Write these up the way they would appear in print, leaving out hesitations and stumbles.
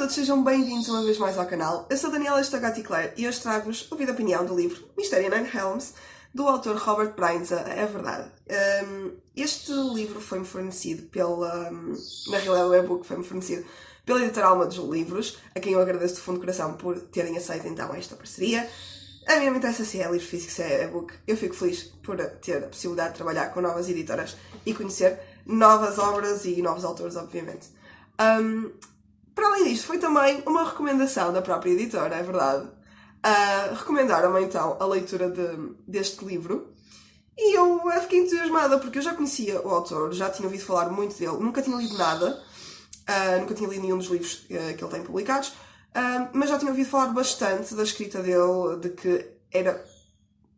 todos, sejam bem-vindos uma vez mais ao canal. Eu sou a Daniela Estagati-Claire e hoje trago-vos o vídeo de opinião do livro Mistério em Nine Helms, do autor Robert Breinza. É verdade. Este livro foi-me fornecido pela... Na realidade o e-book foi-me fornecido pela editora Alma dos Livros, a quem eu agradeço de fundo de coração por terem aceito então esta parceria. A mim não me interessa se é livro físico, se é e-book. Eu fico feliz por ter a possibilidade de trabalhar com novas editoras e conhecer novas obras e novos autores, obviamente. Para além disto, foi também uma recomendação da própria editora, é verdade. Recomendaram-me então a leitura deste livro e eu fiquei entusiasmada porque eu já conhecia o autor, já tinha ouvido falar muito dele, nunca tinha lido nada, nunca tinha lido nenhum dos livros que ele tem publicados, mas já tinha ouvido falar bastante da escrita dele, de que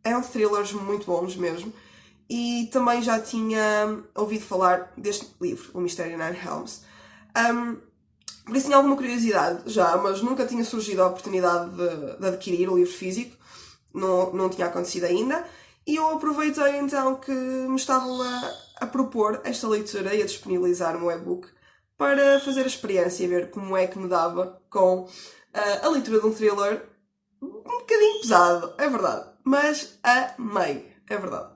eram thrillers muito bons mesmo, e também já tinha ouvido falar deste livro, O Mistério em Nine Helms. Por isso tinha alguma curiosidade já, mas nunca tinha surgido a oportunidade de adquirir o livro físico, não tinha acontecido ainda, e eu aproveitei então que me estavam a propor esta leitura e a disponibilizar um e-book para fazer a experiência e ver como é que me dava com a leitura de um thriller um bocadinho pesado, é verdade, mas amei, é verdade.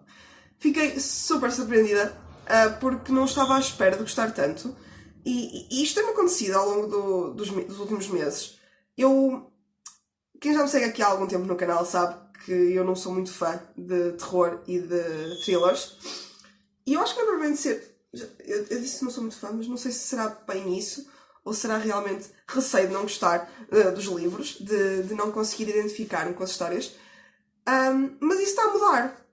Fiquei super surpreendida porque não estava à espera de gostar tanto. E isto tem-me acontecido ao longo dos últimos meses. Quem já me segue aqui há algum tempo no canal sabe que eu não sou muito fã de terror e de thrillers. E eu acho que não é provavelmente ser... Eu disse que não sou muito fã, mas não sei se será bem isso, ou será realmente receio de não gostar dos livros, de não conseguir identificar-me com as histórias. Mas isso está a mudar.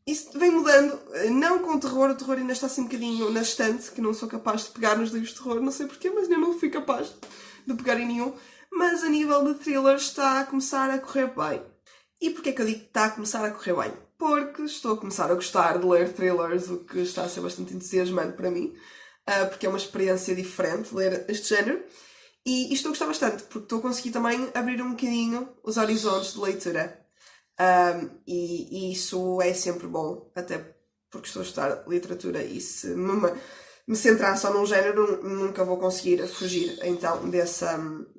Isso vem mudando, não com o terror ainda está assim um bocadinho na estante, que não sou capaz de pegar nos livros de terror, não sei porquê, mas eu não fui capaz de pegar em nenhum. Mas a nível de thrillers está a começar a correr bem. E porquê que eu digo que está a começar a correr bem? Porque estou a começar a gostar de ler thrillers, o que está a ser bastante entusiasmante para mim, porque é uma experiência diferente ler este género. E estou a gostar bastante, porque estou a conseguir também abrir um bocadinho os horizontes de leitura. E isso é sempre bom, até porque estou a estudar literatura e se me centrar só num género nunca vou conseguir fugir então desse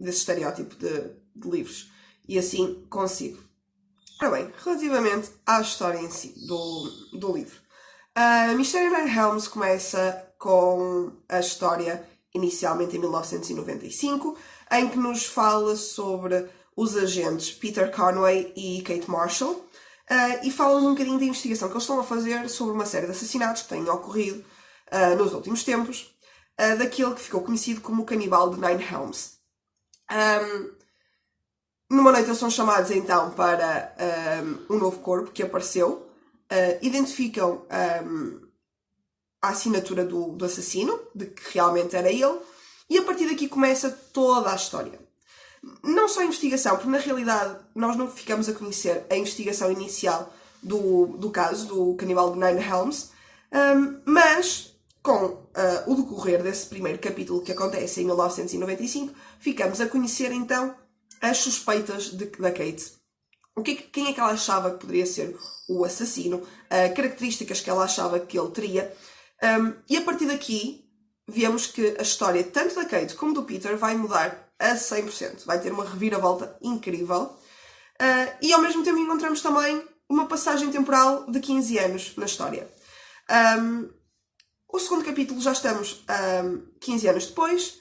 estereótipo de livros, e assim consigo. Ora bem, relativamente à história em si do livro, Mistério em Nine Helms começa com a história inicialmente em 1995, em que nos fala sobre os agentes Peter Conway e Kate Marshall, e falam um bocadinho da investigação que eles estão a fazer sobre uma série de assassinatos que têm ocorrido nos últimos tempos, daquele que ficou conhecido como o canibal de Nine Helms. Numa noite eles são chamados então para um novo corpo que apareceu, identificam a assinatura do assassino, de que realmente era ele, e a partir daqui começa toda a história. Não só a investigação, porque na realidade nós não ficamos a conhecer a investigação inicial do caso, do canibal de Nine Helms, mas com o decorrer desse primeiro capítulo que acontece em 1995, ficamos a conhecer então as suspeitas da Kate. Quem é que ela achava que poderia ser o assassino, características que ela achava que ele teria, e a partir daqui vemos que a história tanto da Kate como do Peter vai mudar a 100%. Vai ter uma reviravolta incrível. E ao mesmo tempo encontramos também uma passagem temporal de 15 anos na história. O segundo capítulo já estamos 15 anos depois,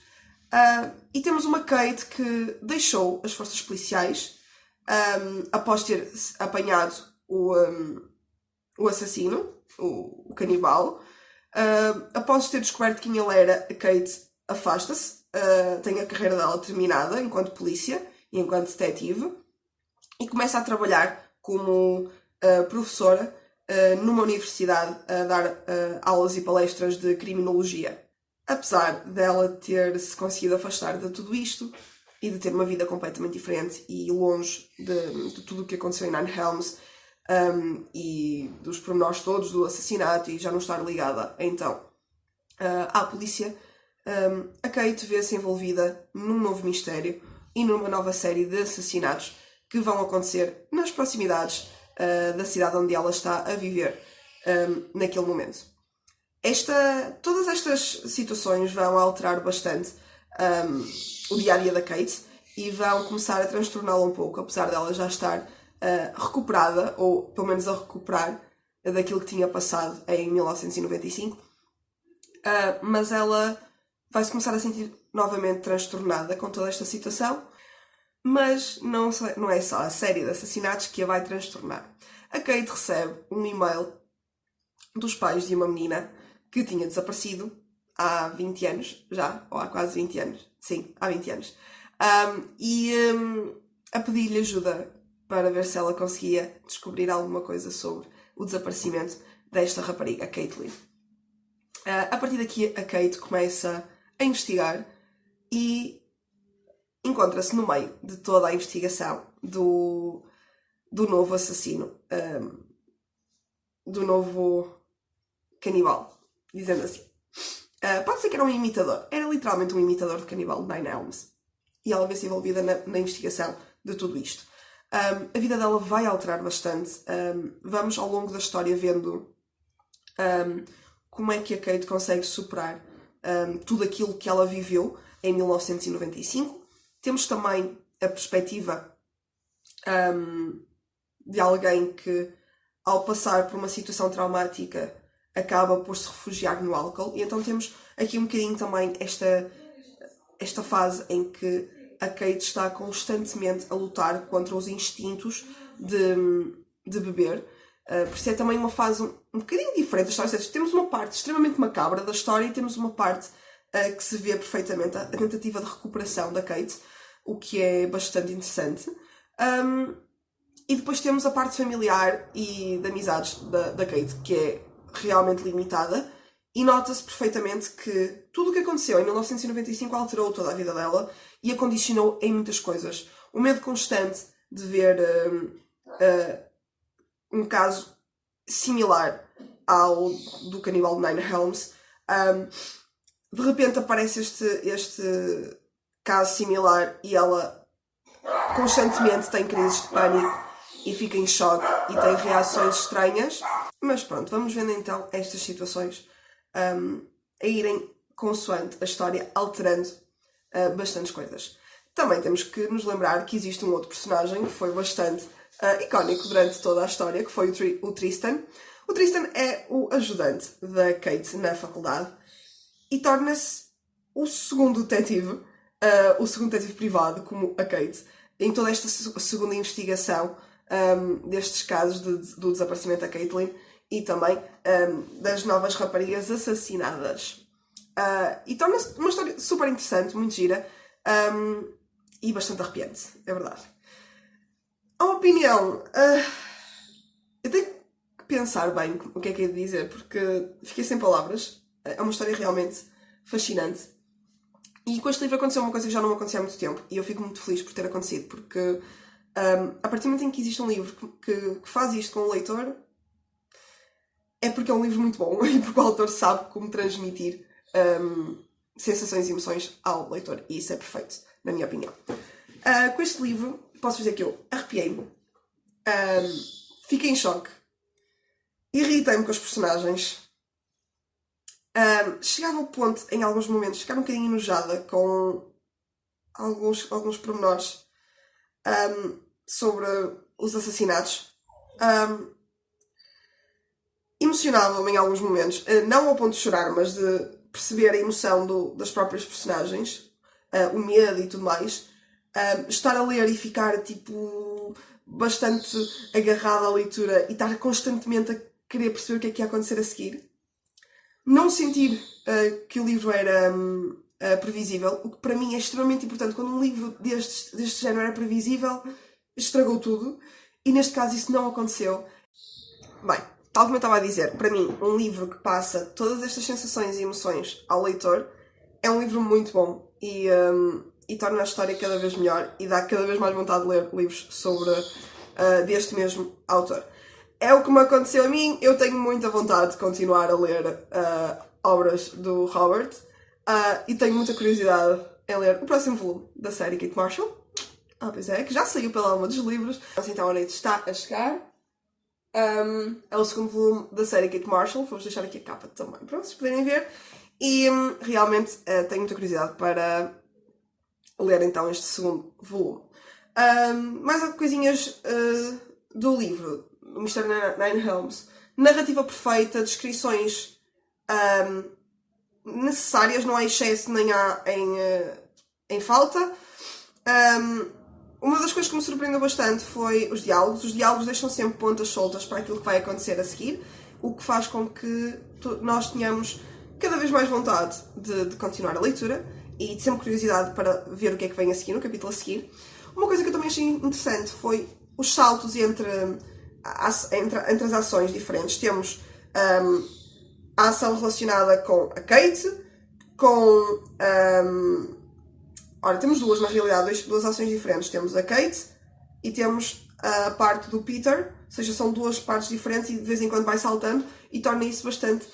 e temos uma Kate que deixou as forças policiais após ter apanhado o assassino, o canibal. Após ter descoberto quem ele era, a Kate afasta-se, tem a carreira dela terminada enquanto polícia e enquanto detetive, e começa a trabalhar como professora numa universidade a dar aulas e palestras de criminologia. Apesar dela ter-se conseguido afastar de tudo isto e de ter uma vida completamente diferente e longe de tudo o que aconteceu em Nine Helms, e dos pormenores todos do assassinato, e já não estar ligada então à polícia, a Kate vê-se envolvida num novo mistério e numa nova série de assassinatos que vão acontecer nas proximidades da cidade onde ela está a viver naquele momento. Todas estas situações vão alterar bastante o dia-a-dia da Kate e vão começar a transtorná-la um pouco, apesar dela já estar recuperada, ou pelo menos a recuperar daquilo que tinha passado em 1995. Mas ela vai-se começar a sentir novamente transtornada com toda esta situação, mas não é só a série de assassinatos que a vai transtornar. A Kate recebe um e-mail dos pais de uma menina que tinha desaparecido há 20 anos, já, ou há quase 20 anos, sim, há 20 anos, a pedir-lhe ajuda para ver se ela conseguia descobrir alguma coisa sobre o desaparecimento desta rapariga, a Caitlin. A partir daqui a Kate começa a investigar e encontra-se no meio de toda a investigação do novo assassino, do novo canibal, dizendo assim. Pode ser que era um imitador, era literalmente um imitador de canibal de Nine Elms. E ela vê-se envolvida na investigação de tudo isto. A vida dela vai alterar bastante. Vamos ao longo da história vendo como é que a Kate consegue superar tudo aquilo que ela viveu em 1995. Temos também a perspectiva de alguém que, ao passar por uma situação traumática, acaba por se refugiar no álcool. E então temos aqui um bocadinho também esta fase em que a Kate está constantemente a lutar contra os instintos de beber. Por isso é também uma fase um bocadinho diferente da história. Ou seja, temos uma parte extremamente macabra da história e temos uma parte que se vê perfeitamente a tentativa de recuperação da Kate, o que é bastante interessante. E depois temos a parte familiar e de amizades da Kate, que é realmente limitada, e nota-se perfeitamente que tudo o que aconteceu em 1995 alterou toda a vida dela e a condicionou em muitas coisas. O medo constante de ver um caso similar ao do canibal de Nine Elms. De repente aparece este caso similar e ela constantemente tem crises de pânico e fica em choque e tem reações estranhas. Mas pronto, vamos vendo então estas situações a irem consoante a história, alterando bastantes coisas. Também temos que nos lembrar que existe um outro personagem que foi bastante icónico durante toda a história, que foi o Tristan. O Tristan é o ajudante da Kate na faculdade e torna-se o segundo detetive privado, como a Kate, em toda esta segunda investigação destes casos do desaparecimento da Caitlin e também das novas raparigas assassinadas. E torna-se uma história super interessante, muito gira e bastante arrepiante, é verdade. A opinião... eu tenho que pensar bem o que é de dizer, porque fiquei sem palavras. É uma história realmente fascinante. E com este livro aconteceu uma coisa que já não me acontecia há muito tempo, e eu fico muito feliz por ter acontecido, porque a partir do momento em que existe um livro que faz isto com o leitor, é porque é um livro muito bom e porque o autor sabe como transmitir sensações e emoções ao leitor, e isso é perfeito, na minha opinião. Com este livro, posso dizer que eu arrepiei-me, fiquei em choque, irritei-me com os personagens, chegava ao ponto, em alguns momentos, de ficar um bocadinho enojada com alguns pormenores sobre os assassinatos. Emocionava-me em alguns momentos, não ao ponto de chorar, mas de perceber a emoção das próprias personagens, o medo e tudo mais. Estar a ler e ficar tipo bastante agarrada à leitura e estar constantemente a querer perceber o que é que ia acontecer a seguir. Não sentir que o livro era previsível, o que para mim é extremamente importante. Quando um livro deste género é previsível, estragou tudo. E neste caso isso não aconteceu. Bem, tal como eu estava a dizer, para mim, um livro que passa todas estas sensações e emoções ao leitor é um livro muito bom e torna a história cada vez melhor e dá cada vez mais vontade de ler livros sobre deste mesmo autor. É o que me aconteceu a mim, eu tenho muita vontade de continuar a ler obras do Robert e tenho muita curiosidade em ler o próximo volume da série Kate Marshall. Pois é, que já saiu pela alma dos livros, assim então a noite está a chegar. É o segundo volume da série Kate Marshall, vou deixar aqui a capa também para vocês poderem ver. E realmente tenho muita curiosidade para ler então este segundo volume. Mais coisinhas do livro, o Mr. Nine Helms. Narrativa perfeita, descrições necessárias, não há excesso nem há em falta. Uma das coisas que me surpreendeu bastante foi os diálogos. Os diálogos deixam sempre pontas soltas para aquilo que vai acontecer a seguir, o que faz com que nós tenhamos cada vez mais vontade de continuar a leitura e sempre curiosidade para ver o que é que vem a seguir, no capítulo a seguir. Uma coisa que eu também achei interessante foi os saltos entre as ações diferentes. Temos a ação relacionada com a Kate, temos duas na realidade, duas ações diferentes. Temos a Kate e temos a parte do Peter, ou seja, são duas partes diferentes e de vez em quando vai saltando e torna isso bastante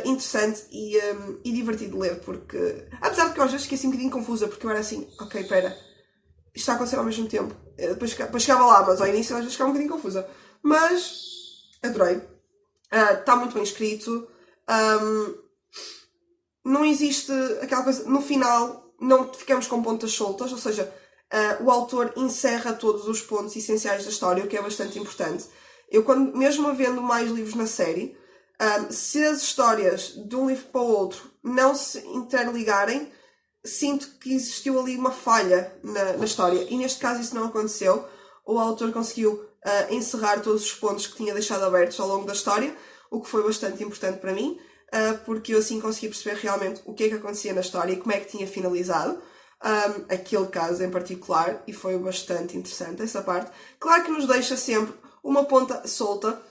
interessante e divertido de ler, porque apesar de que eu às vezes fiquei assim um bocadinho confusa, porque eu era assim, ok, pera, isto está a acontecer ao mesmo tempo. Depois chegava lá, mas ao início às vezes ficava um bocadinho confusa. Mas adorei. Está muito bem escrito. Não existe aquela coisa, no final não ficamos com pontas soltas, ou seja, o autor encerra todos os pontos essenciais da história, o que é bastante importante. Eu, mesmo havendo mais livros na série, se as histórias de um livro para o outro não se interligarem, sinto que existiu ali uma falha na história. E neste caso isso não aconteceu. O autor conseguiu encerrar todos os pontos que tinha deixado abertos ao longo da história, o que foi bastante importante para mim, porque eu assim consegui perceber realmente o que é que acontecia na história e como é que tinha finalizado aquele caso em particular, e foi bastante interessante essa parte. Claro que nos deixa sempre uma ponta solta.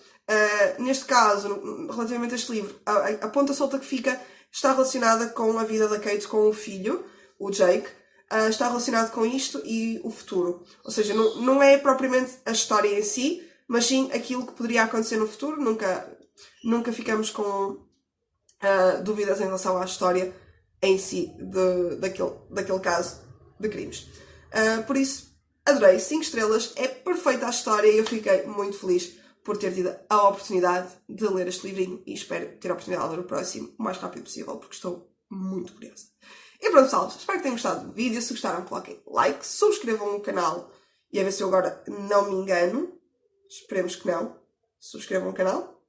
Neste caso, relativamente a este livro, a ponta solta que fica está relacionada com a vida da Kate com o filho, o Jake. Está relacionado com isto e o futuro. Ou seja, não é propriamente a história em si, mas sim aquilo que poderia acontecer no futuro. Nunca ficamos com dúvidas em relação à história em si daquele caso de crimes. Por isso, adorei. 5 estrelas. É perfeita a história e eu fiquei muito feliz por ter tido a oportunidade de ler este livrinho e espero ter a oportunidade de ler o próximo o mais rápido possível, porque estou muito curiosa. E pronto, pessoal, espero que tenham gostado do vídeo. Se gostaram, coloquem like, subscrevam o canal e a ver se eu agora não me engano. Esperemos que não. Subscrevam o canal.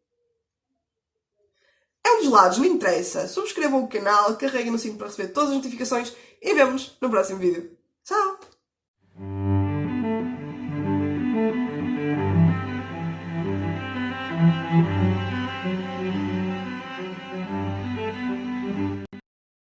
É um dos lados, não interessa. Subscrevam o canal, carreguem no sininho para receber todas as notificações e vemo-nos no próximo vídeo. Tchau!